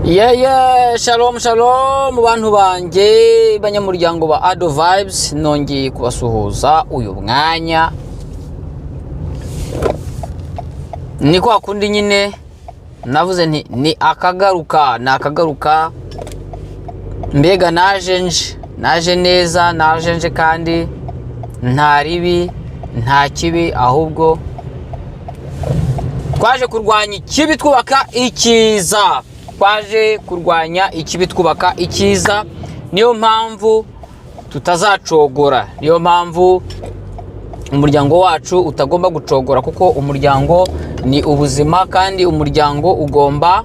Shalom shalom bantu banjye banyamuryango ba Ado Vibes, nongeye kubasuhuza uyu mwanya. Ni kwa kundi nyine navuze nti ni akagaruka mbega naje neza, naje kandi nta ribi nta kibi, ahubwo twaje kurwanya ikibi twubaka ikiza. Twaje kurwanya ikibi twubaka ikiza, niyo mpamvu tutazacogora, niyo mpamvu umuryango wacu utagomba gucogora, kuko umuryango ni ubuzima kandi umuryango ugomba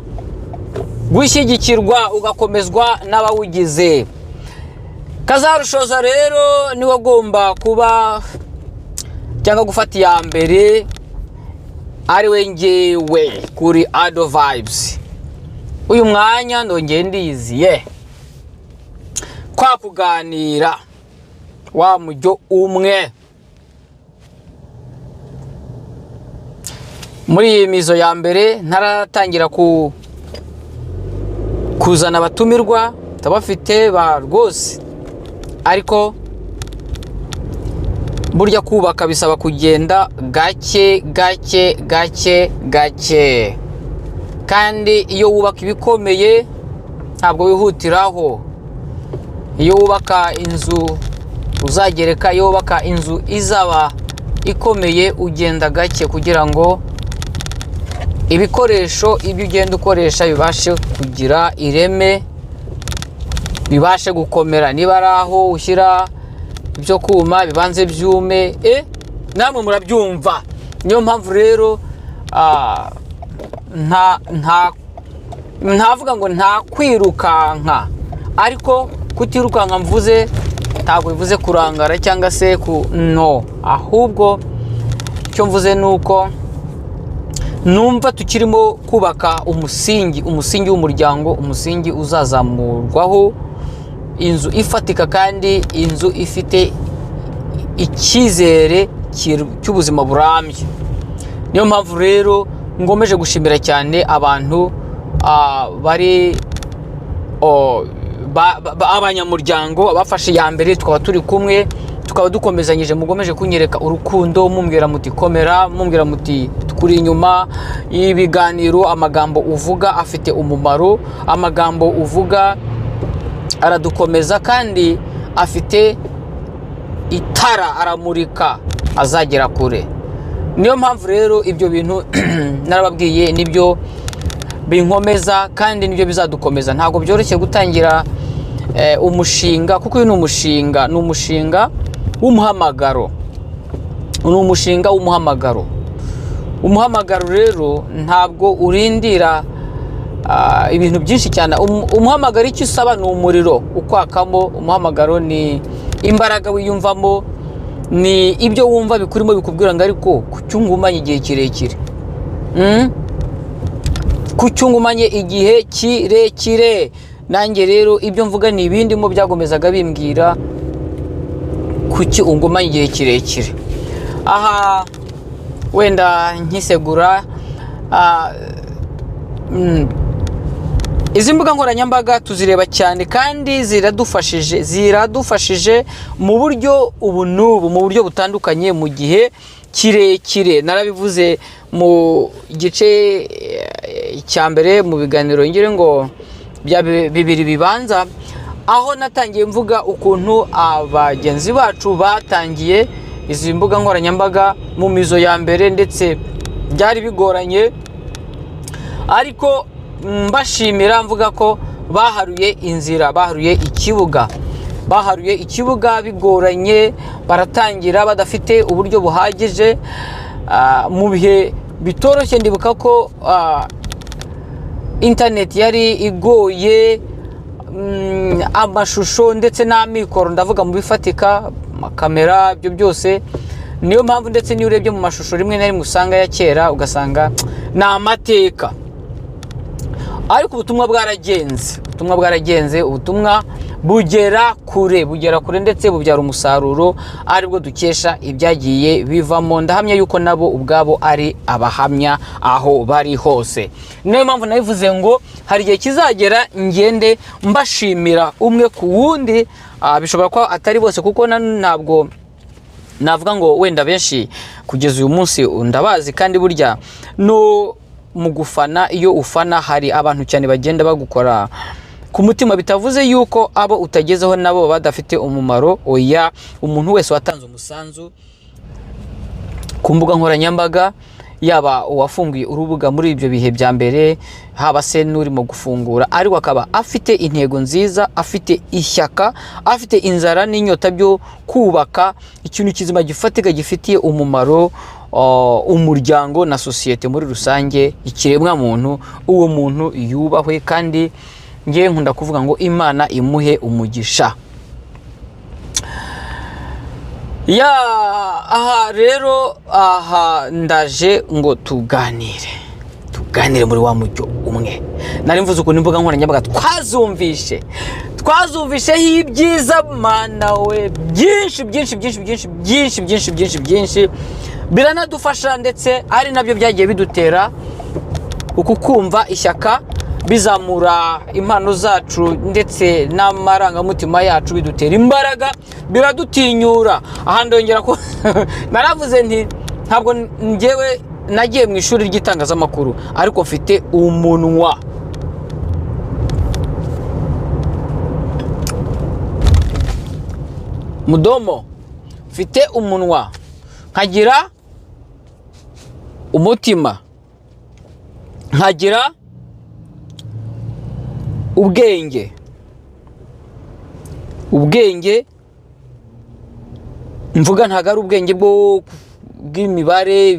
gushyigikirwa ugakomezwa n'abawugize. Kazarushoza rero niwe agomba kuba cyangwa gufata iya mbere, ari we ngewe kuri Ado Vibes. Uyu mwanya ndongeye ndiziye kwa kuganira wa mujyo umwe. Muri iyi mizo ya mbere ntaratangira kuzana abatumirwa tabafite ba rwose, ariko burya kubaka bisaba kugenda gake, kandi iyo wubaka ibikomeye ntabwo wihutiraho. Iyo wubaka inzu uzagereka, iyo wubaka inzu izaba ikomeye ugenda gake, kugira ngo ibikoresho ibyo ugenda ukoresha bibashe kugira ireme, bibashe gukomera. Niba ari aho ushyira ibyo kuma bibanze byume, namwe murabyumva. Niyo mpamvu rero ntavuga ngo nta kwirukanka, ariko kutirukanka mvuze ntabwo bivuze kurangara cyangwa se no, ahubwo icyo mvuze nuko numva tukirimo kubaka umusingi w'umuryango, umusingi uzazamurwaho inzu ifatika kandi inzu ifite icyizere cy'ubuzima burambye. Niyo mpamvu rero ngomeje gushimira cyane abantu bari abanyamuryango bafashe ya mbere, tukaba turi kumwe, tukaba dukomezanyije. Mugomeje kunyereka urukundo, mumbwira muti komera, mumbwira muti tukuri inyuma y'ibiganiro. Amagambo uvuga afite umumaro, amagambo uvuga aradukomeza kandi afite itara, aramurika azagera kure. Niyo mpamvu rero ibyo bintu narababwiye nibyo binkomeza kandi nibyo bizadukomeza. Ntabwo byoroshye gutangira umushinga, kuko uyu ni umushinga w'umuhamagaro, umuhamagaro rero ntabwo urindira ibintu byinshi cyane. Umuhamagaro icyo usaba ni umuriro ukwakamo. Umuhamagaro ni imbaraga wiyumvamo, ni ibyo wumva bikurimo bikubwira ngo ariko kucyungumanye igihe kirekire, kucyungumanye igihe kirekire. Nanjye rero ibyo mvuga ni ibindi mu byagomezaga bimbwira kuki ungumanye igihe kirekire. Aha wenda nkisegura, izi mbuga nkoranyambaga tuzireba cyane kandi ziradufashije mu buryo ubu n'ubu, mu buryo butandukanye, mu gihe kirekire. Narabivuze mu gice cya mbere mu biganiro ngire ngo bya bibiri bibanza, aho natangiye mvuga ukuntu abagenzi bacu batangiye izi mbuga nkoranyambaga mu mizo ya mbere, ndetse byari bigoranye, ariko mbashimira mvuga ko baharuye inzira, baharuye ikibuga bigoranye, baratangira badafite uburyo buhagije, mu bihe bitoroshye. Ndibuka ko internet yari igoye, amashusho ndetse n'amikoro, ndavuga mu bifatika, kamera, ibyo byose. Niyo mpamvu ndetse niyo urebye mu mashusho rimwe na rimwe usanga ya kera, ugasanga ni amateka. ariko ubutumwa bwaragenze, ubutumwa bugera kure ndetse bubyara umusaruro, aribwo dukesha ibyagiye bivamo. Ndahamya yuko nabo ubwabo ari abahamya aho bari hose. Niyo mpamvu nabivuze ngo hari igihe kizagera ngende mbashimira umwe ku wundi, bishobora ko atari bose kuko ntabwo navuga ngo wenda benshi kugeza uyu munsi ndabazi, kandi burya no mu gufana, iyo ufana hari abantu cyane bagenda bagukora ku mutima, bitavuze yuko abo utagezeho nabo badafite umumaro. Oya, umuntu wese watanze umusanzu ku mbuga nkoranyambaga, yaba uwafunguye urubuga muri ibyo bihe bya mbere, haba se n'urimo gufungura, ariko akaba afite intego nziza, afite ishyaka, afite inzara n'inyota byo kubaka ikintu kizima gifatika gifitiye umumaro umuryango na sosiyete muri rusange, ikiremwa muntu, uwo muntu yubahwe, kandi ngiye nkunda kuvuga ngo Imana imuhe umugisha. Aha rero ndaje ngo tuganire muri wa mujyo umwe. Nari mvuze ukuntu imbuga nkoranyambaga twazumvisheho ibyiza mana we, byinshi biranadufasha, ndetse ari nabyo byagiye bidutera uku kumva ishyaka, bizamura impano zacu ndetse n'amarangamutima yacu, bidutera imbaraga, biradutinyura. Aha ndongera ko naravuze nti ntabwo njyewe nagiye mu ishuri ry'itangazamakuru, ariko mfite umunwa. Mudomo, mfite umunwa, nkagira umutima, nkagira ubwenge mvuga ntago ari ubwenge bw'imibare,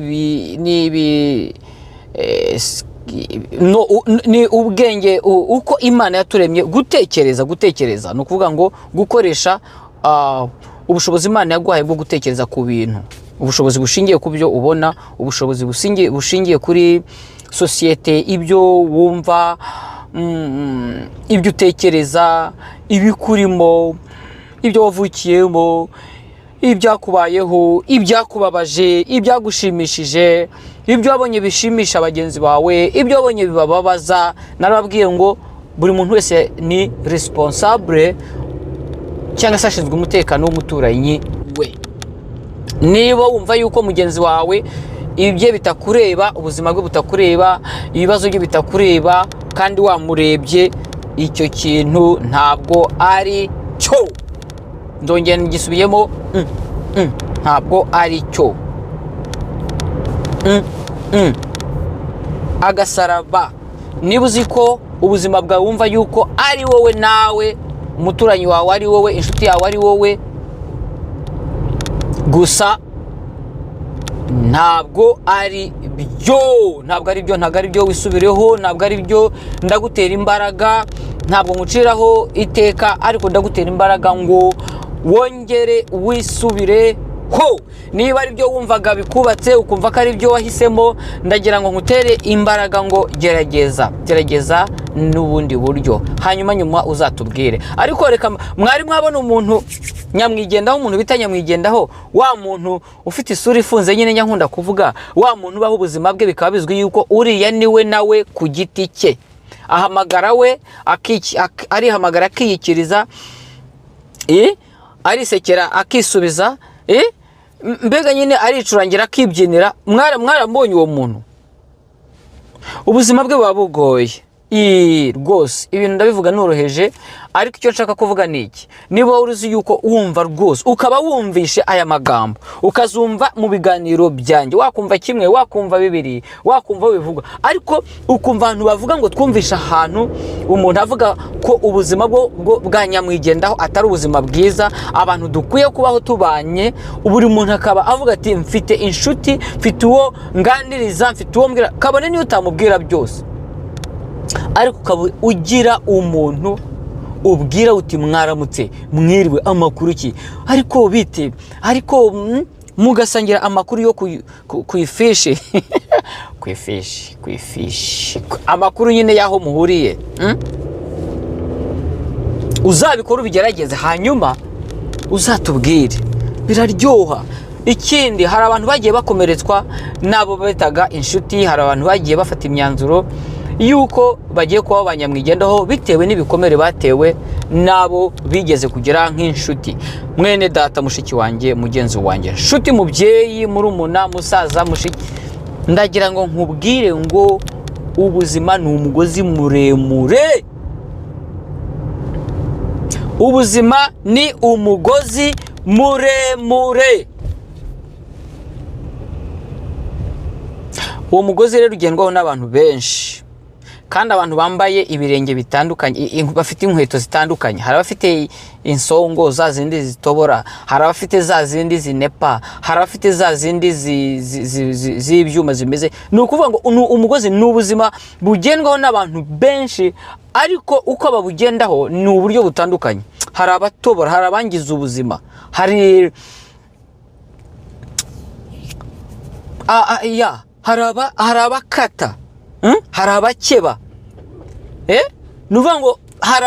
ni ubwenge uko Imana yaturemye, gutekereza ni ukuvuga ngo gukoresha ubushobozi Imana yaguhaye bwo gutekereza ku bintu, ubushobozi bushingiye ku byo ubona, ubushobozi bushingiye kuri sosiyete, ibyo wumva, ibyo utekereza, ibikurimo, ibyo wavukiyemo, ibyakubayeho, ibyakubabaje, ibyagushimishije, ibyo wabonye bishimisha bagenzi bawe, ibyo wabonye bibababaza. Narababwiye ngo buri muntu wese ni responsable cyangwa se ashinzwe umutekano w'umuturanyi we. Niba wumva yuko mugenzi wawe ibye bitakureba, ubuzima bwe butakureba, ibibazo bye bitakureba, kandi wamurebye, icyo kintu ntabwo ari cyo. Ndongera ngisubiyemo, ntabwo ari cyo. Agasaraba. Niba uzi ko ubuzima bwawe wumva yuko ari wowe nawe, umuturanyi wawe ari wowe, inshuti yawe ari wowe gusa, ntabwo ari byo, wisubireho. Ntabwo ari byo, ndagutera imbaraga, ntabwo nguciraho iteka, ariko ndagutera imbaraga ngo wongere wisubireho. Niba ari byo wumvaga bikubatse, ukumva ko ari byo wahisemo, ndagira ngo ngutere imbaraga ngo gerageza n'ubundi buryo, hanyuma uzatubwire. Ariko reka mwari mwabona umuntu nyamwigendaho, umuntu bita nyamwigendaho, wa muntu ufite isura ifunze, nyine nyankunda kuvuga, wa muntu ubaho ubuzima bwe bikaba bizwi yuko uriya niwe nawe ku giti cye, ahamagara we, arihamagara akiyikiriza, arisekera akisubiza, mbega nyine aricurangira akibyinira. Mwarambonye uwo muntu, ubuzima bwe buba bugoye rwose. Ibintu ndabivuga noroheje, ariko icyo nshaka kuvuga ni iki: niba uruzi yuko wumva rwose, ukaba wumvishe aya magambo, ukazumva mu biganiro byanjye, wakumva kimwe, wakumva bibiri, wakumva bivugwa, ariko ukumva abantu bavuga ngo twumvishe ahantu umuntu avuga ko ubuzima bwa nyamwigendaho atari ubuzima bwiza, abantu dukwiye kubaho tubanye, buri muntu akaba avuga ati mfite inshuti, mfite uwo nganiriza, mfite uwo mbwira, kabone niyo utamubwira byose, ariko ukaba ugira umuntu ubwira uti mwaramutse, mwiriwe, amakuru ki, ariko bite, ariko mugasangira amakuru yo ku ifishi kwifishi amakuru nyine yaho muhuriye, uzabikora ubigerageze hanyuma uzatubwire, biraryoha. Ikindi, hari abantu bagiye bakomeretswa nabo bitaga inshuti, hari abantu bagiye bafata imyanzuro yuko bagiye kuba abanyamwigendaho bitewe n'ibikomere batewe nabo bigeze kugira nk'inshuti. Mwene data, mushiki wanjye, mugenzi wanjye, nshuti, mubyeyi, murumuna, musaza, mushiki, ndagira ngo nkubwire ngo ubuzima ni umugozi muremure. Ubuzima ni umugozi muremure. Uwo mugozi rero ugendwaho n'abantu benshi, kandi abantu bambaye ibirenge bitandukanye, bafite inkweto zitandukanye. Hari abafite insongo za zindi zitobora, hari abafite za zindi zinepa, hari abafite za zindi z'ibyuma zimeze. Ni ukuvuga ngo umugozi ni ubuzima bugendwaho n'abantu benshi, ariko uko babugendaho ni uburyo butandukanye. Hari abatobora, hari abangiza ubuzima, hari hari abakata, hari abakeba, ni ukuvuga ngo hari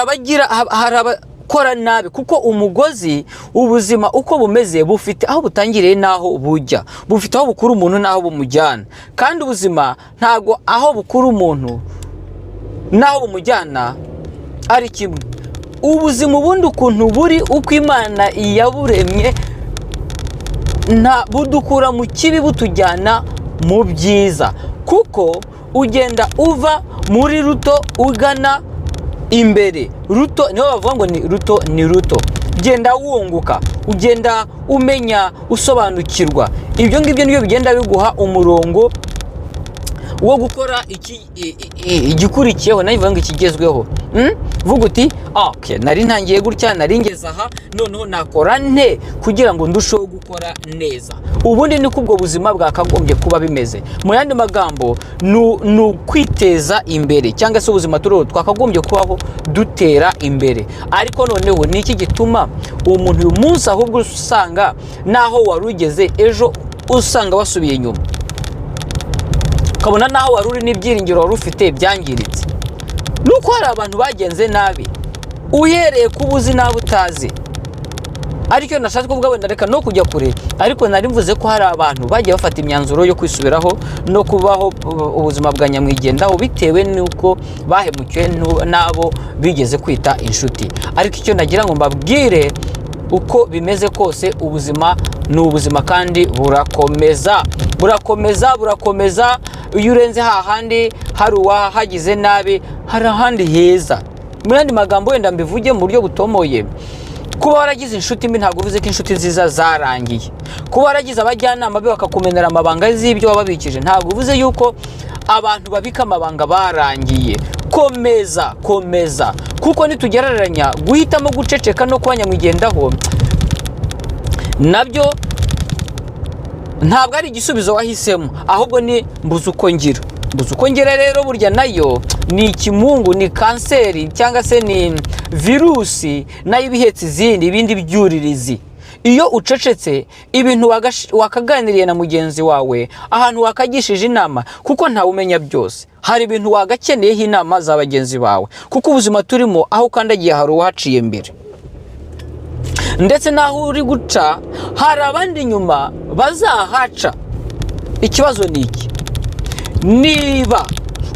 abakora nabi, kuko umugozi, ubuzima uko bumeze bufite aho butangiriye n'aho bujya, bufite aho bukura umuntu n'aho bumujyana. Kandi ubuzima ntago aho bukura umuntu n'aho bumujyana ari kimwe. Ubuzima ubundi ukuntu buri, uko Imana yaburemye, budukura mu kibi butujyana mu byiza, kuko ugenda uva muri ruto ugana imbere. Ruto niho bavuga ngo ni ruto, genda wunguka, ugenda umenya, usobanukirwa. Ibyo ngibyo nibyo bigenda biguha umurongo wo gukora igikurikiyeho, nayo ngo ikigezweho. Vuga uti okay, nari ntangiye gutya, nari ngeze aha, noneho nakora nte kugira ngo ndusheho gukora neza. Ubundi niko ubwo buzima bwakagombye kuba bimeze. Mu yandi magambo, ni ukwiteza imbere, cyangwa se ubuzima turiho twakagombye kubaho dutera imbere. Ariko noneho ni iki gituma umuntu uyu munsi ahubwo usanga naho wari ugeze ejo usanga wasubiye inyuma, ukabona naho wari uri n'ibyiringiro wari ufite byangiritse? Nuko hari abantu bagenze nabi, uhereye ku buzi nabi utazi. Ariko nashatse kuvuga, wenda reka no kujya kure, ariko nari mvuze ko hari abantu bagiye bafata imyanzuro yo kwisubiraho no kubaho ubuzima bwa nyamwigendaho bitewe n'uko bahemukiwe n'abo bigeze kwita inshuti. Ariko icyo nagira ngo mbabwire, uko bimeze kose, ubuzima ni ubuzima kandi burakomeza. Iyo urenze hahandi hari uwahagize nabi, hari ahandi heza. Mu yandi magambo, wenda mbivuge mu buryo butomoye, kuba waragize inshuti mbi ntabwo uvuze ko inshuti nziza zarangiye. Kuba waragize abajyanama be bakakumenera amabanga z'ibyo wababikije ntabwo uvuze yuko abantu babika amabanga barangiye. Komeza, kuko nitugereranya guhitamo guceceka no kuba nyamwigendaho, nabyo ntabwo ari igisubizo wahisemo, ahubwo ni mbuze uko ngira. Rero burya nayo ni ikimungu, ni kanseri, cyangwa se ni virusi, nayo ibihetse ibindi byuririzi. Iyo ucecetse, ibintu wakaganiriye na mugenzi wawe, ahantu wakagishije inama, kuko ntawe umenya byose, hari ibintu wagakeneyeho inama za bagenzi bawe, kuko ubuzima turimo aho ukandagiye hari uwahaciye mbere, ndetse naho uri guca hari abandi nyuma bazahaca. Ikibazo ni iki: niba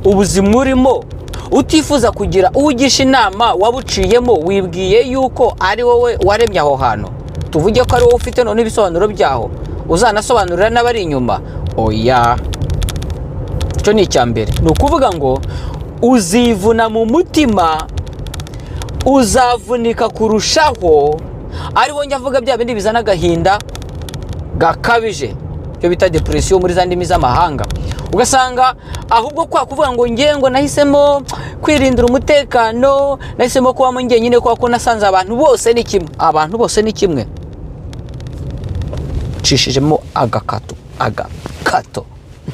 ubuzima urimo utifuza kugira uwugisha inama wabuciyemo, wibwiye yuko ari wowe waremye aho hantu, tuvuge ko ari wowe ufite none ibisobanuro byaho, uzanasobanurira n'abari inyuma? Oya, icyo ni icya mbere. Ni ukuvuga ngo uzivuna mu mutima, uzavunika kurushaho. Ariho njya avuga bya bindi bizana agahinda gakabije, byo bita depression muri za ndimi z'amahanga. Ugasanga ahubwo kwa kuvuga ngo ngengo nahisemo kwirindira umutekano, nahisemo kuba mu ngenyine kuko nasanze abantu bose ni kimwe. Cishijemo agakato,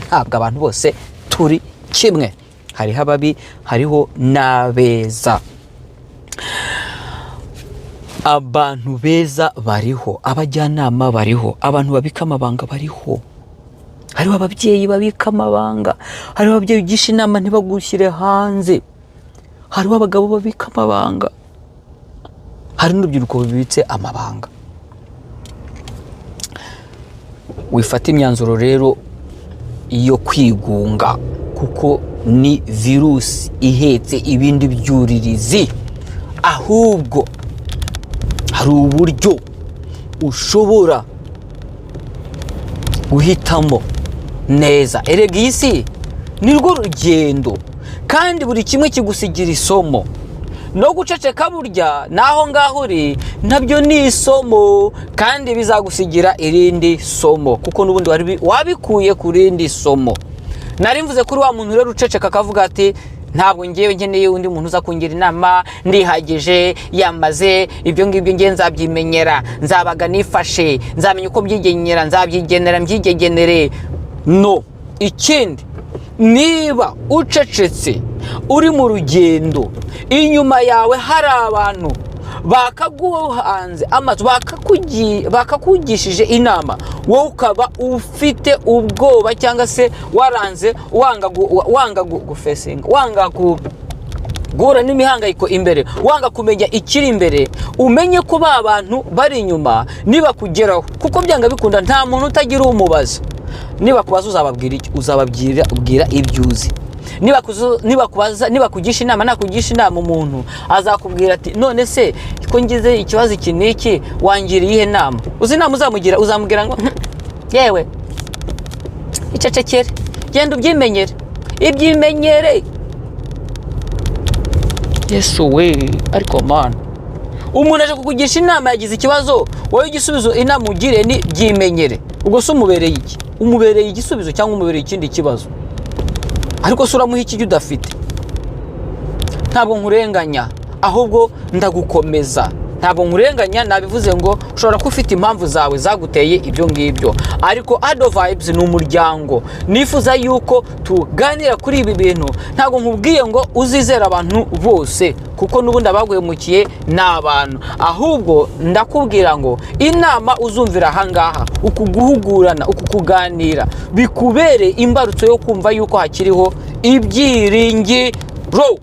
ntabwo abantu bose turi kimwe. Hariho ababi, hariho n'abeza. Abantu beza bariho, abajyanama bariho, abantu babika amabanga bariho, hariho ababyeyi babika amabanga, hariho ababyeyi ugisha inama ntibagushyire hanze, hariho abagabo babika amabanga, hari n'urubyiruko bibitse amabanga. Wifata imyanzuro rero iyo kwigunga, kuko ni virusi ihetse ibindi byuririzi. Ahubwo hari uburyo ushobora guhitamo neza. Erega iyi si ni rwo rugendo, kandi buri kimwe kigusigira isomo. No guceceka burya naho ngaho uri nabyo ni isomo, kandi bizagusigira irindi somo, kuko n'ubundi wabikuye ku rindi somo. Nari mvuze kuri wa muntu rero uceceka akavuga ati ntabwo ngewe nkeneye undi muntu uza kungira inama, ndihagije, yamaze ibyo ngibyo ngiye nzabyimenyera, nzabaga nifashe, nzamenya uko byigenera, nzabyigenera mbyigegenere. No. Ikindi, niba ucecetse uri mu rugendo, inyuma yawe hari abantu bakaguhanze amaso, bakakugishije inama, wowe ukaba ufite ubwoba cyangwa se waranze, wanga gufesinga, wanga guhura n'imihangayiko imbere, wanga kumenya ikiri imbere. Umenye ko ba bantu bari inyuma nibakugeraho, kuko byanga bikunda nta muntu utagira umubaza. Nibakubaza uzababwira iki? Uzababwira ibyo uzi. Nibakugisha inama, nakugisha inama umuntu azakubwira ati none se ko ngize ikibazo iki n'iki, wangiriye ihe nama? Uzi inama uzamugira, uzamubwira ngo yewe icecekere, genda ubyimenyere, ibyimenyere. Yesu we, ariko man, umuntu aje kukugisha inama yagize ikibazo, wowe igisubizo inama ugire ni byimenyere. Ubwo se umubereye iki? Umubereye igisubizo cyangwa umubereye ikindi kibazo? Ariko se uramuha iki udafite? Ntabwo nkurenganya, ahubwo ndagukomeza. Ntabwo nkurenganya, nabivuze ngo ushobora ko ufite impamvu zawe zaguteye ibyo ngibyo, ariko Ado Vibes ni umuryango. Nifuza yuko tuganira kuri ibi bintu. Ntabwo nkubwiye ngo uzizera abantu bose, kuko n'ubundi abaguhemukiye ni abantu. Ahubwo ndakubwira ngo inama uzumvira ahangaha, uku guhugurana, uku kuganira, bikubere imbarutso yo kumva yuko hakiriho ibyiringiro.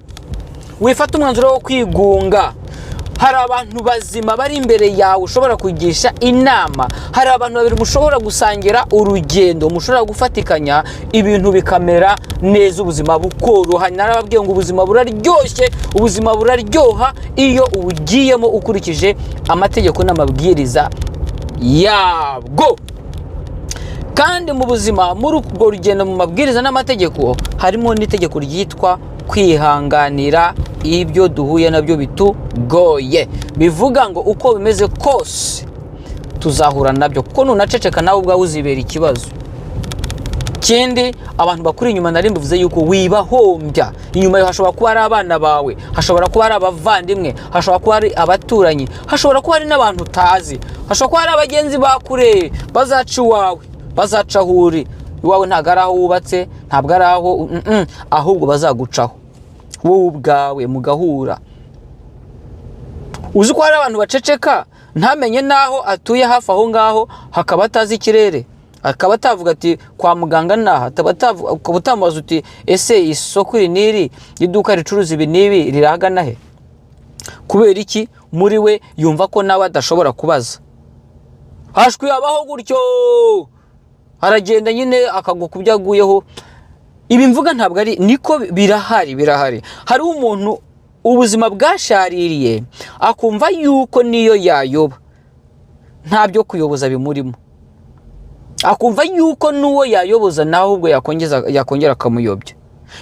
Wifata umwanzuro wo kwigunga. Hari abantu bazima bari imbere yawe ushobora kugisha inama. Hari abantu babiri mushobora gusangira urugendo, mushobora gufatikanya ibintu bikamera neza, ubuzima bukoroha. Narababwiye ngo ubuzima buraryoshye, ubuzima buraryoha iyo ubugiyemo ukurikije amategeko n'amabwiriza yabwo. Kandi mu buzima, muri urwo rugendo mu mabwiriza n'amategeko, harimo n'itegeko ryitwa kwihanganira ibyo duhuye nabyo bitugoye. Bivuga ngo uko bimeze kose tuzahura nabyo, kuko nunaceceka nawe ubwawe uzibera ikibazo. Kindi, abantu bakuri inyuma nari mbivuze yuko wibahombya. Inyuma yawe hashobora kuba ari abana bawe, hashobora kuba ari abavandimwe, hashobora kuba ari abaturanyi, hashobora kuba ari n'abantu utazi, hashobora kuba ari abagenzi bakure bazaca iwawe, bazaca aho uri. Iwawe ntabwo ari aho wubatse, ntabwo ari aho, ahubwo bazagucaho wowe ubwawe mugahura. Uzi ko hari abantu baceceka ntamenye naho atuye hafi aho ngaho, hakaba atazi ikirere, akaba atavuga ati kwa muganga naha, ukaba utamubaza uti ese isoko iri n'iri, iduka ricuruza ibi n'ibi rirahagana he? Kubera iki? Muri we yumva ko nawe adashobora kubaza. Hashwi abaho gutyo, aragenda nyine akagwa ku byo aguyeho. Ibi mvuga ntabwo ari niko, birahari. Hari umuntu ubuzima bwashaririye akumva yuko niyo yayoba nta byo kuyoboza bimurimo, akumva yuko nuwo yayoboza naho ubwo yakongera akamuyobya.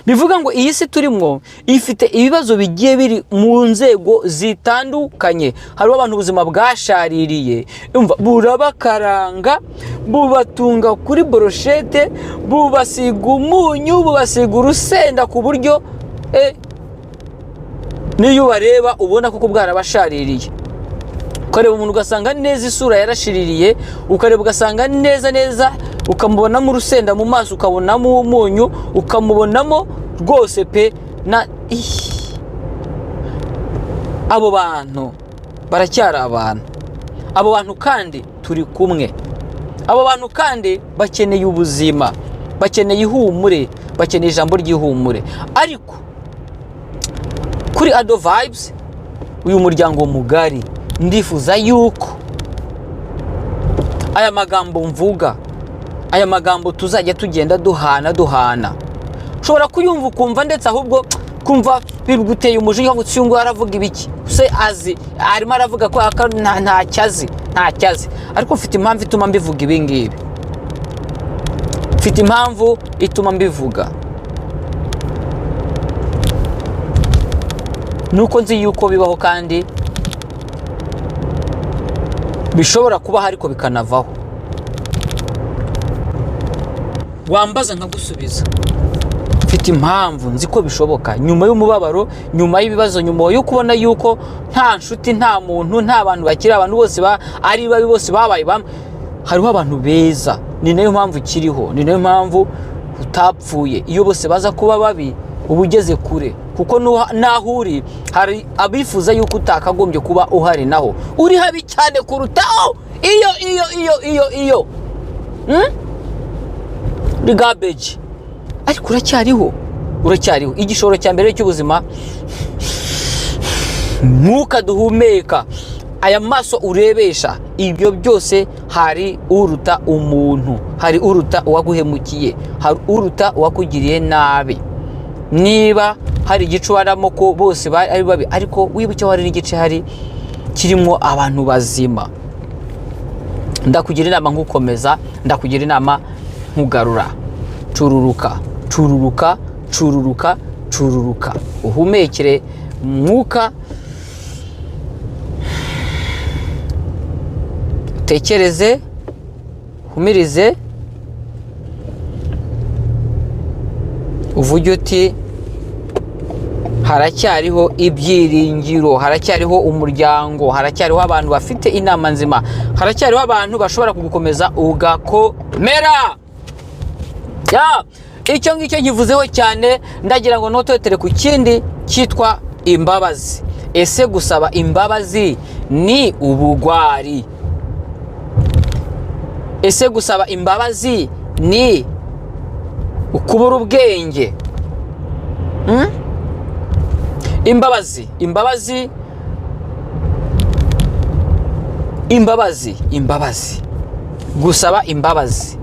Bivuga ngo iyi si turimo ifite ibibazo bigiye biri mu nzego zitandukanye. Hari abantu ubuzima bwashaririye, umva, burabakaranga, bubatunga kuri brochette, bubasiga umunyu, bubasiga urusenda ku buryo niyo bareba ubona kuko bwarabashaririye. Ukareba umuntu ugasanga neza isura yarashiririye, ukareba ugasanga neza ukamubonamo urusenda mu maso, ukabonamo umunyu, ukamubonamo rwose pe na abo bantu baracyari abantu. Abo bantu kandi turi kumwe. abo bantu kandi bakeneye ubuzima, bakeneye ihumure, bakeneye ijambo ry'ihumure. Ariko kuri Ado Vibes, uyu muryango mugari, ndifuza yuko aya magambo mvuga, aya magambo tuzajya tugenda duhana, ushobora kuyumva ukumva ndetse ahubwo kumva biguteye umujinya ngo uyu aravuga ibiki, se azi arimo aravuga ko nta cyazi, ariko mfite impamvu ituma mbivuga ibi ngibi, mfite impamvu ituma mbivuga, nuko nzi yuko bibaho kandi bishobora kuba ariko bikanavaho. Wambaza nkagusubiza, mfite impamvu, nzi ko bishoboka. Nyuma y'umubabaro, nyuma y'ibibazo, nyuma yo kubona yuko nta nshuti, nta muntu, nta bantu bakiri, abantu bose ari babi, bose babaye bamwe, hariho abantu beza. Ni nayo mpamvu kiriho, ni nayo mpamvu utapfuye. Iyo bose baza kuba babi, uba ugeze kure, kuko naho uri hari abifuza yuko utakagombye kuba uhari, naho uri habi cyane kurutaho iyo uri garbage, ariko uracyariho. Igishoro cya mbere cy'ubuzima, mwuka duhumeka, aya maso urebesha, ibyo byose hari uruta umuntu, hari uruta uwaguhemukiye, hari uruta uwakugiriye nabi. Niba hari igice waramo ko bose ari babi, ariko wibuke hari n'igice hari kirimo abantu bazima. Ndakugira inama ngukomeza, ndakugira inama nkugarura. Cururuka, uhumekere mwuka, utekereze, humirize, uvuge uti haracyariho ibyiringiro, haracyariho umuryango, haracyariho abantu bafite inama nzima, haracyariho abantu bashobora kugukomeza ugakomera. Icyo ngicyo nkivuzeho cyane, ndagira ngo nototere ku kindi cyitwa imbabazi. Ese gusaba imbabazi ni ubugwari? Ese gusaba imbabazi ni ukubura ubwenge? Imbabazi, gusaba imbabazi.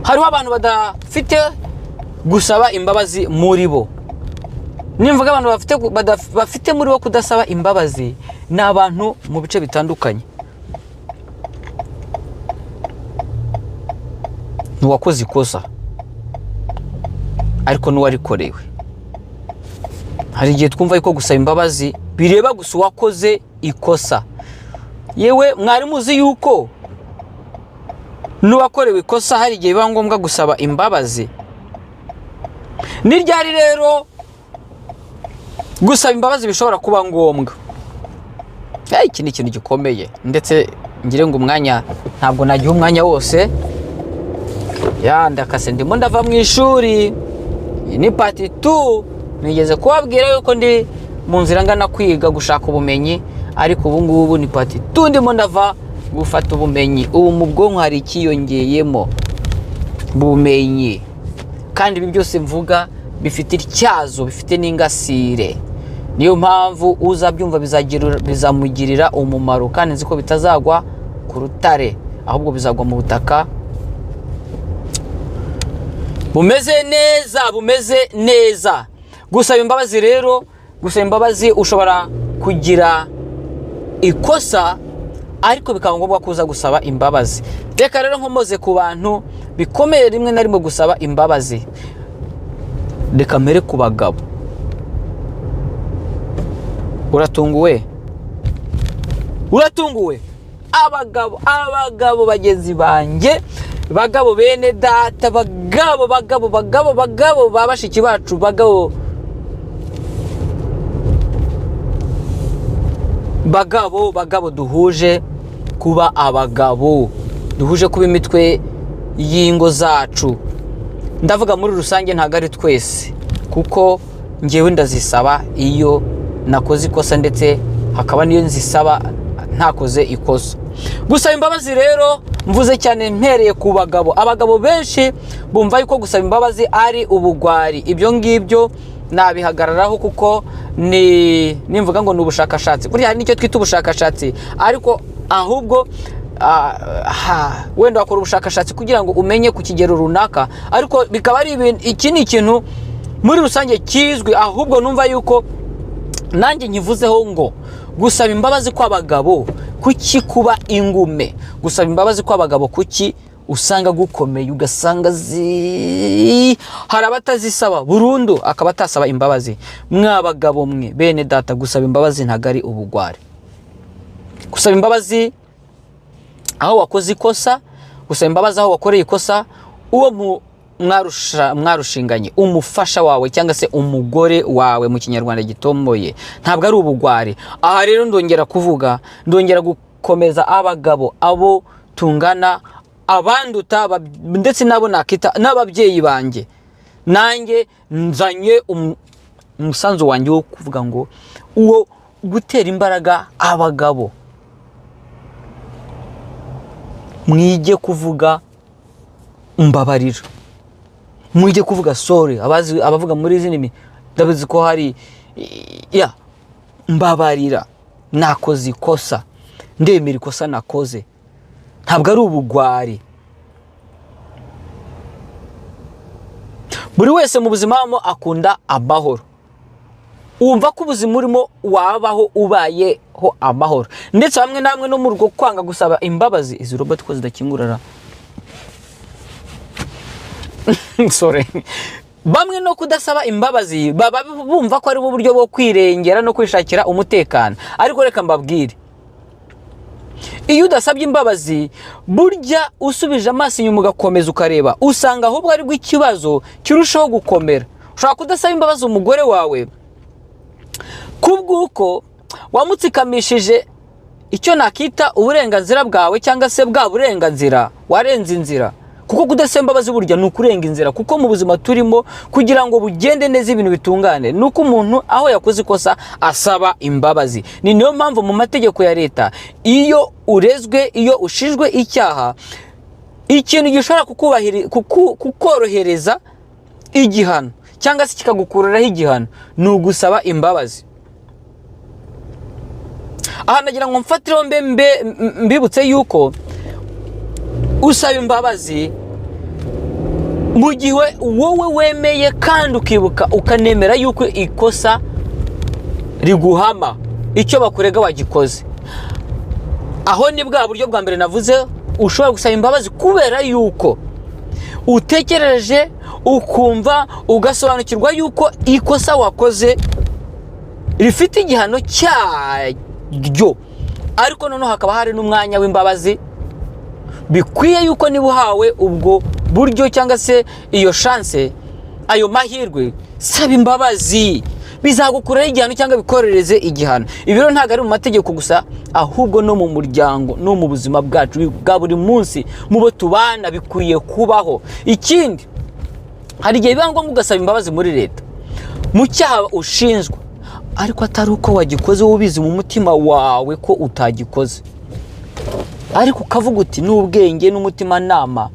Hariho abantu badafite gusaba imbabazi muri bo. Nimvuga abantu bafite muri bo kudasaba imbabazi, ni abantu mu bice bitandukanye. Nuwakoze ikosa, ariko nuwarikorewe. Hari igihe twumva yuko gusaba imbabazi bireba gusa uwakoze ikosa. Yewe mwari muzi yuko nuwakorewe ikosa hari igihe biba ngombwa gusaba imbabazi? Ni ryari rero gusaba imbabazi bishobora kuba ngombwa? Iki ni ikintu gikomeye, ndetse ngire ngo umwanya ntabwo nagiye umwanya wose. Ndakase ndimo ndava mu ishuri, ni part 2. Nigeze kubabwira yuko ndi mu nzira ngana kwiga gushaka ubumenyi, ariko ubu ngubu ni part 2 ndimo ndava gufata ubumenyi. Ubu mu bwonko hari ikiyongeyemo bumenyi, kandi ibi byose mvuga bifite ityazo, bifite n'ingasire. Niyo mpamvu uzabyumva bizamugirira umumaro, kandi nzi ko bitazagwa ku rutare, ahubwo bizagwa mu butaka bumeze neza. Gusaba imbabazi rero, gusaba imbabazi, ushobora kugira ikosa ariko bikaba ngombwa kuza gusaba imbabazi. Reka rero nkomoze ku bantu bikomeye rimwe na rimwe gusaba imbabazi. Reka mere ku bagabo. Uratunguwe? Abagabo bagenzi banjye, bagabo bene data, bagabo babashiki bacu, bagabo duhuje kuba abagabo, duhuje kuba imitwe y'ingo zacu. Ndavuga muri rusange, ntago ari twese, kuko ngewe ndazisaba iyo nakoze ikosa, ndetse hakaba niyo nzisaba ntakoze ikosa. Gusaba imbabazi rero mvuze cyane mpereye ku bagabo. Abagabo benshi bumva yuko gusaba imbabazi ari ubugwari. Ibyo ngibyo nabihagararaho kuko nimvuga ngo ni ubushakashatsi. Burya hari nicyo twita ubushakashatsi, ariko ahubwo wenda wakora ubushakashatsi kugira ngo umenye ku kigero runaka, ariko bikaba ari iki ni ikintu muri rusange kizwi. Ahubwo numva yuko nanjye nkivuzeho ngo gusaba imbabazi kw'abagabo kuki kuba ingume, gusaba imbabazi kw'abagabo kuki usanga gukomeye, ugasanga hari abatazisaba burundu akaba atasaba imbabazi. Mw'abagabo mwe bene data, gusaba imbabazi ntabwo ari ubugwari. Gusaba imbabazi aho wakoze ikosa, gusaba imbabazi aho wakoreye ikosa, uwo mwarushinganye, umufasha wawe cyangwa se umugore wawe mu kinyarwanda gitomboye, ntabwo ari ubugwari. Aha rero ndongera gukomeza abagabo, abo tungana, abanduta, ndetse nabo nakita n'ababyeyi banjye. Nanjye nzanye umusanzu wanjye wo kuvuga ngo uwo gutera imbaraga abagabo, mwige kuvuga mbabarira, mwige kuvuga sorry. Abavuga muri izi ndimi ndabizi ko hari mbabarira, nakoze ikosa, ndemera ikosa nakoze. Ntabwo ari ubugwari. Buri wese mu buzima akunda amahoro. Wumva ko ubuzima urimo wabaho ubayeho amahoro. Ndetse hamwe namwe no mu rugo kwanga gusaba imbabazi, izi robot ko zidakingurara sorry, bamwe no kudasaba imbabazi baba bumva ko ari uburyo bwo kwirengera no kwishakira umutekano. Ariko reka mbabwire, iyo udasabye imbabazi, burya usubije amaso inyuma ugakomeza ukareba, usanga ahubwo ari ikibazo kirushaho gukomera. Ushobora kudasaba imbabazi umugore wawe kubw'uko wamutsikamishije icyo nakita uburenganzira bwawe, cyangwa se bwa burenganzira warenze inzira. Kuko kudasaba imbabazi burya ni ukurenga inzira. Kuko mu buzima turimo, kugira ngo bugende neza, ibintu bitungane, nuko umuntu aho yakoze ikosa asaba imbabazi. Ni niyo mpamvu mu mategeko ya leta, iyo urezwe, iyo ushijwe icyaha, ikintu gishobora kukorohereza igihano cyangwa se kikagukuriraho igihano ni ugusaba imbabazi. Aha nagira ngo mfatireho mbibutse yuko usaba imbabazi mu gihe wowe wemeye kandi ukibuka ukanemera yuko ikosa riguhama, icyo bakurega wagikoze. Aho ni bwa buryo bwa mbere navuze, ushobora gusaba imbabazi kubera yuko utekereje, ukumva, ugasobanukirwa yuko ikosa wakoze rifite igihano cyaryo. Ariko noneho hakaba hari n'umwanya w'imbabazi. Bikwiye yuko niba uhawe ubwo buryo cyangwa se iyo chance, ayo mahirwe, saba imbabazi, bizagukuraho igihano cyangwa bikorereze igihano. Ibi rero ntabwo ari mu mategeko gusa, ahubwo no mu muryango, no mu buzima bwacu bwa buri munsi, mu bo tubana bikwiye kubaho. Ikindi, hari igihe biba ngombwa ugasaba imbabazi muri leta mu cyaha ushinjwa, ariko atari uko wagikoze ubizi mu mutima wawe ko utagikoze, ariko ukavuga uti n'ubwenge n'umutima nama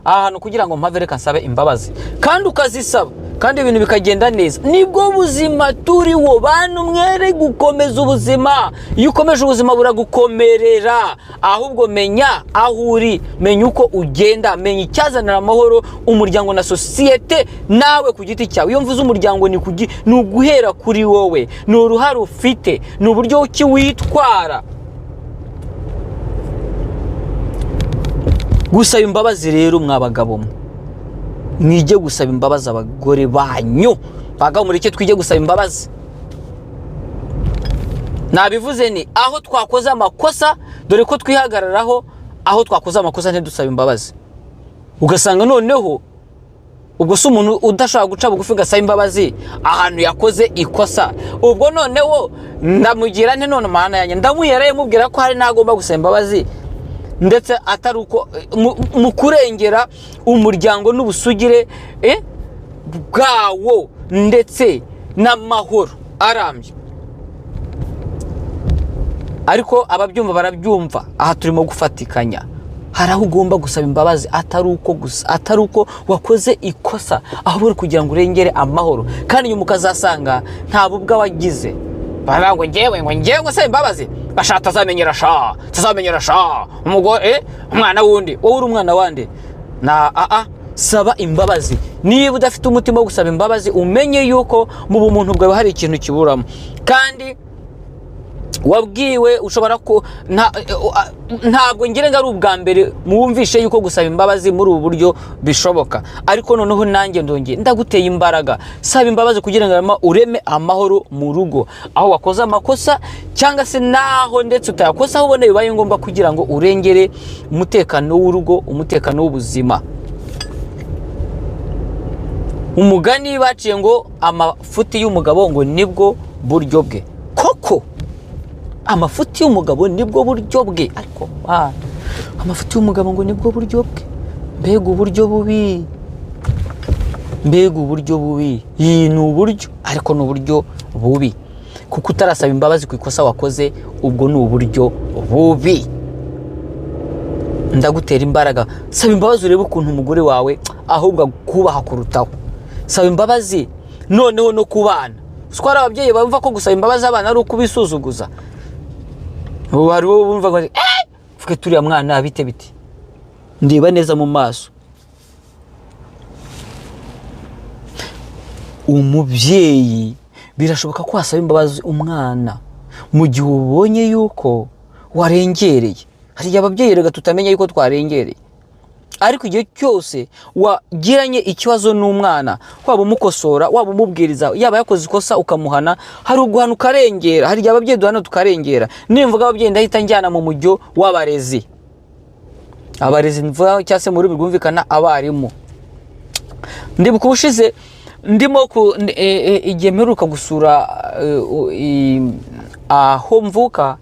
ahantu kugira ngo mpave reka nsabe imbabazi, kandi ukazisaba, kandi ibintu bikagenda neza. Nibwo buzima turiwo bantu, mwere gukomeza ubuzima. Iyo ukomeje ubuzima buragukomerera. Ahubwo menya aho uri, menya uko ugenda, menya icyazanira amahoro umuryango na sosiyete nawe ku giti cyawe. Iyo mvuze umuryango ni uguhera kuri wowe, ni uruhare ufite, ni uburyo ki witwara. Gusaba imbabazi rero mwabagabo, mwige gusaba imbabazi abagore banyu. Bagabo mureke twige gusaba imbabazi. Nabivuze ni aho twakoze amakosa, dore ko twihagararaho, aho twakoze amakosa ntidusaba imbabazi. Ugasanga noneho ubwo se umuntu udashaka guca bugufi gasaba imbabazi ahantu yakoze ikosa, ubwo noneho ndamugira nte none mana yanjye ndamuyereye mubwira ko hari nagomba gusaba imbabazi, ndetse atari uko mu kurengera umuryango n'ubusugire bwawo ndetse n'amahoro arambye. Ariko ababyumva barabyumva, aha turimo gufatikanya. hari aho ugomba gusaba imbabazi atari uko wakoze ikosa, ahubwo uri kugira ngo urengere amahoro, kandi nyuma ukazasanga nta bubwa wagize. Baba ngo ngewe nsaba imbabazi, bashaka tazamenyera sha umugore umwana wundi, wowe uri umwana wande na saba imbabazi. Niba udafite umutima wo gusaba imbabazi, umenye yuko mu bumuntu bwawe hari ikintu kiburamo, kandi wabwiwe ushobora ko ntabwo ngire ngo ari ubwa mbere mwumvishe yuko gusaba imbabazi muri ubu buryo bishoboka, ariko noneho nanjye ndaguteye imbaraga. Saba imbabazi kugira ngo ureme amahoro mu rugo, aho wakoze amakosa cyangwa se naho ndetse utayakosa, aho ubona bibaye ngombwa kugira ngo urengere umutekano w'urugo, umutekano w'ubuzima. Umugani baciye ngo amafuti y'umugabo ngo nibwo buryo bwe. Koko amafuti y'umugabo nibwo buryo bwe, ariko amafuti y'umugabo ngo nibwo buryo bwe. Mbega uburyo bubi, iyi ni uburyo, ariko ni uburyo bubi, kuko utarasaba imbabazi ku ikosa wakoze, ubwo ni uburyo bubi. Ndagutera imbaraga, saba imbabazi urebe ukuntu umugore wawe ahubwo kubaha kurutaho. Saba imbabazi noneho no kubana. Twara ababyeyi bumva ko gusaba imbabazi abana ari ukubisuzuguza. Wari wowe bumva ngo fuke turiya mwana bite ndiba neza mu maso. Umubyeyi birashoboka ko wasaba imbabazi umwana mu gihe ubonye yuko warengereye. Hari ababyeyi rega tutamenya yuko twarengereye, ariko igihe cyose wagiranye ikibazo n'umwana, waba umukosora, waba umubwiriza, yaba yakoze ikosa ukamuhana, hari uguhana ukarengera. Hari ababyeyi duhana tukarengera. Nimvuga ababyeyi ndahita njyana mu mujyo w'abarezi. Abarezi mvuga cyangwa se muri rwumvikana abarimu. Ndibuka ubushize ndimo igihe mperuka gusura aho mvuka,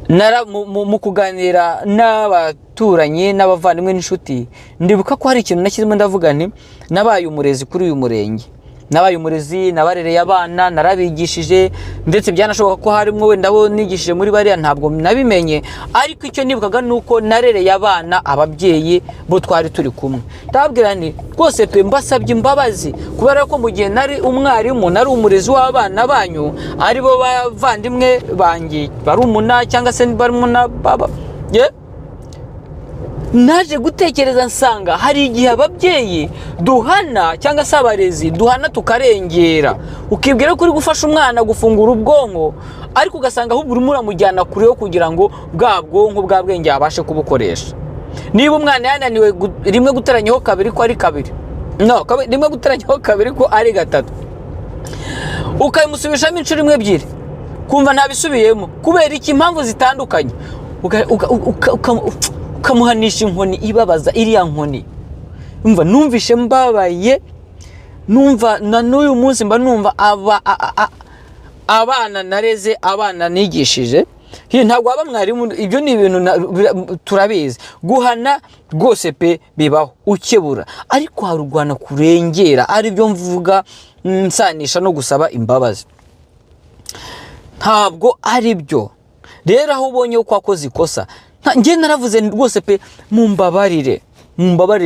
mu kuganira n'abaturanyi n'abavandimwe n'inshuti, ndibuka ko hari ikintu nashyizemo ndavuga nti nabaye umurezi kuri uyu murenge, nabaye umurezi, nabarereye abana, narabigishije, ndetse byanashoboka ko harimo wenda abo nigishije muri bariya ntabwo nabimenye, ariko icyo nibukaga nuko narereye abana ababyeyi bo twari turi kumwe. Ndababwira nti rwose pe mbasabye imbabazi, kubera ko mu gihe nari umwarimu, nari umurezi w'abana banyu, ari bo bavandimwe banjye barumuna cyangwa se barumuna baba, naje gutekereza nsanga hari igihe ababyeyi duhana cyangwa se abarezi duhana tukarengera. Ukibwira ko uri gufasha umwana gufungura ubwonko, ariko ugasanga ahubwo urimo uramujyana kure yo kugira ngo bwa bwonko bwa bwenge abashe kubukoresha. Niba umwana yananiwe rimwe guteranyaho kabiri ko ari kabiri, rimwe guteranyaho kabiri ko ari gatatu, ukayimusubishamo inshuro imwe ebyiri, kumva ntabisubiyemo kubera iki? Impamvu zitandukanye. Ukamuhanisha inkoni ibabaza, iriya nkoni umva numvishe mbabaye, numva na n'uyu munsi mba numva abana nareze, abana nigishije. Ntabwo aba mwarimu, ibyo ni ibintu turabizi. Guhana rwose pe bibaho, ukebura, ariko harugwana kurengera, ari byo mvuga nsanisha no gusaba imbabazi. Ntabwo ari byo. Rero aho ubonye uko akoze ikosa, njye naravuze rwose pe mumbabarire,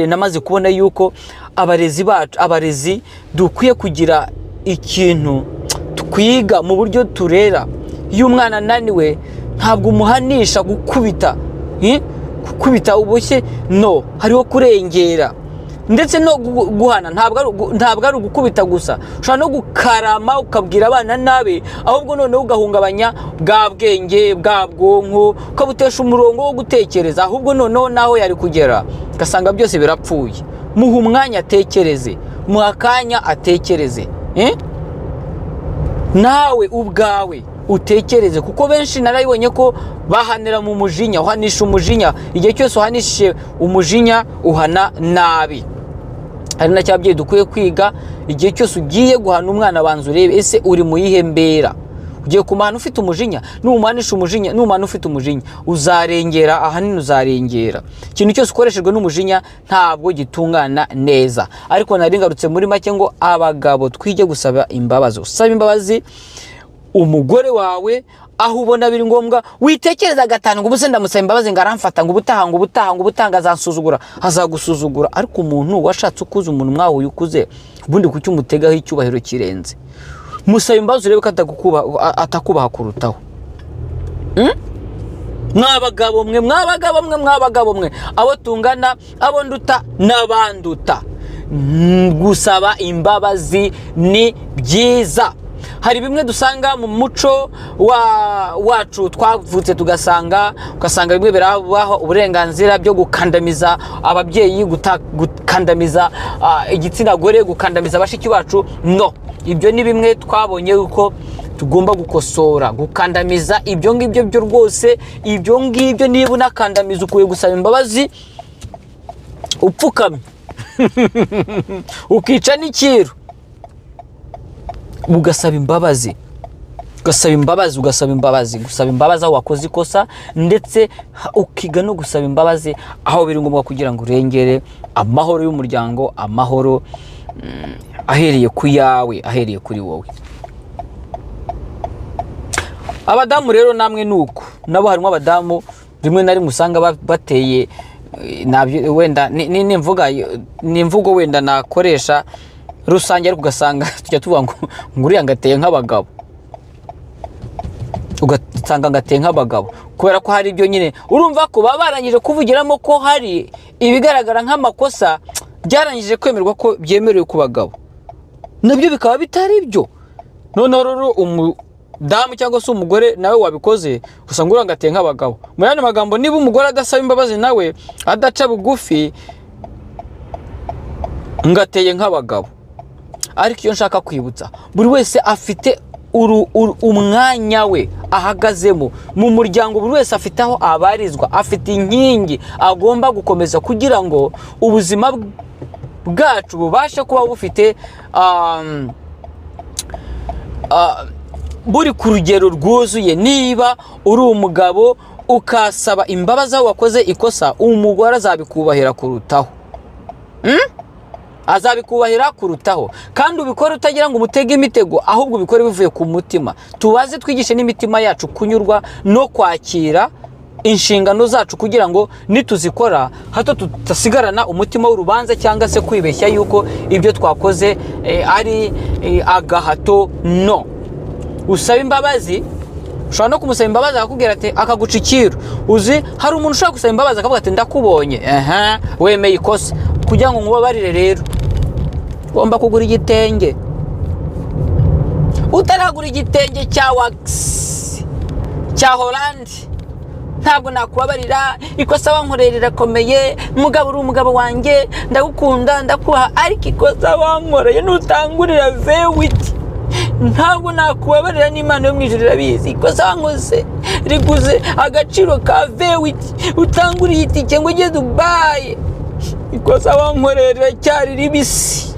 namaze kubona yuko abarezi dukwiye kugira ikintu twiga mu buryo turera. Iyo umwana ananiwe ntabwo umuhanisha gukubita uboshye, no, hariho kurengera. Ndetse no guhana ntabwo ari ugukubita gusa, ushobora no gukarama ukabwira abana nabi, ahubwo noneho ugahungabanya bwa bwenge bwa bwonko, ukabutesha umurongo wo gutekereza, ahubwo noneho naho yari kugera ugasanga byose birapfuye. Muha umwanya atekereze, muha akanya atekereze, nawe ubwawe utekereze, kuko benshi narayibonye ko bahanira mu mujinya, uhanisha umujinya. Igihe cyose uhanishije umujinya uhana nabi. Hari na cyabye dukwiye kwiga, igihe cyose ugiye guhana umwana banza urebe ese uri mu yihembera. Ugiye kumana ufite umujinya, n'umuhanisha umujinya, n'umwana ufite umujinya uzarengera, ahanini uzarengera. Ikintu cyose ukoreshejwe n'umujinya ntabwo gitungana neza. Ariko nari ngarutse muri make ngo abagabo twige gusaba imbabazi. Usaba imbabazi umugore wawe aho ubona biri ngombwa witekereza gatanu ngo ubuse ndamusaba imbabazi ngo aramfata ngo ubutaha azansuzugura, azagusuzugura. Ariko umuntu washatse ukuze, umuntu mwahuye ukuze, ubundi kuki umutegaho icyubahiro kirenze? Musaba imbabazi urebe ko atakubaha kurutaho. Mwabagabo mwe abo tungana, abo nduta n'abanduta, gusaba imbabazi ni byiza. Hari bimwe dusanga mu muco wacu twavutse ugasanga bimwe birabaho uburenganzira byo gukandamiza ababyeyi, gukandamiza igitsina gore, gukandamiza bashiki bacu. No, ibyo ni bimwe twabonye uko tugomba gukosora. Gukandamiza ibyo ngibyo byo rwose, ibyo ngibyo niba unakandamiza ukwiye gusaba imbabazi upfukamye ukica n'ikiru, ugasaba imbabazi. Gusaba imbabazi aho wakoze ikosa, ndetse ukiga no gusaba imbabazi aho biri ngombwa kugira ngo urengere amahoro y'umuryango, amahoro ahereye ku yawe, ahereye kuri wowe. Abadamu rero namwe nuko, nabo harimo abadamu rimwe na rimwe usanga bateye nabyo, wenda n'imvugo wenda nakoresha rusange, ariko ugasanga tujya tuvuga ngo uriya ngateye nk'abagabo, ugasanga ngateye nk'abagabo, kubera ko hari ibyo nyine urumva ko baba barangije kuvugiramo ko hari ibigaragara nk'amakosa byarangije kwemerwa ko byemerewe ku bagabo, nabyo bikaba bitari byo. Noneho rero umudamu cyangwa se umugore nawe wabikoze usanga uriya ngateye nk'abagabo. Mu yandi magambo, niba umugore adasaba imbabazi nawe adaca bugufi, ngateye nk'abagabo. Ariko iyo nshaka kwibutsa, buri wese afite umwanya we ahagazemo mu muryango, buri wese afite aho abarizwa, afite inkingi agomba gukomeza kugira ngo ubuzima bwacu bubashe kuba bufite buri ku rugero rwuzuye. Niba uri umugabo ukasaba imbabazi aho wakoze ikosa, umugore azabikubahira kurutaho. Azabikubahira kurutaho, kandi ubikore utagira ngo umutege imitego, ahubwo ubikore bivuye ku mutima. Tubaze twigishe n'imitima yacu kunyurwa no kwakira inshingano zacu, kugira ngo nituzikora hato tutasigarana umutima w'urubanza cyangwa se kwibeshya yuko ibyo twakoze ari agahato. No, usaba imbabazi, ushobora no kumusaba imbabazi akakubwira ati, akaguca ikiru. Uzi hari umuntu ushaka gusaba imbabazi akavuga ati ndakubonye, wemeye ikosa, kugira ngo nkubabarire rero ugomba kugura igitenge. Utaragura igitenge cya wax cya Holland, ntabwo nakubabarira. Ikosa wankorera rirakomeye, mugabo uri umugabo wanjye, ndagukunda ndakuha, ariko ikosa wankoreye nutangurira vewiti, ntabwo nakubabarira. n'Imana yo mu ijuru irabizi, ikosa wankoze riguze agaciro ka vewiti, utanguriye itike ngo ujye Dubai, ikosa wankorera riracyari ribisi.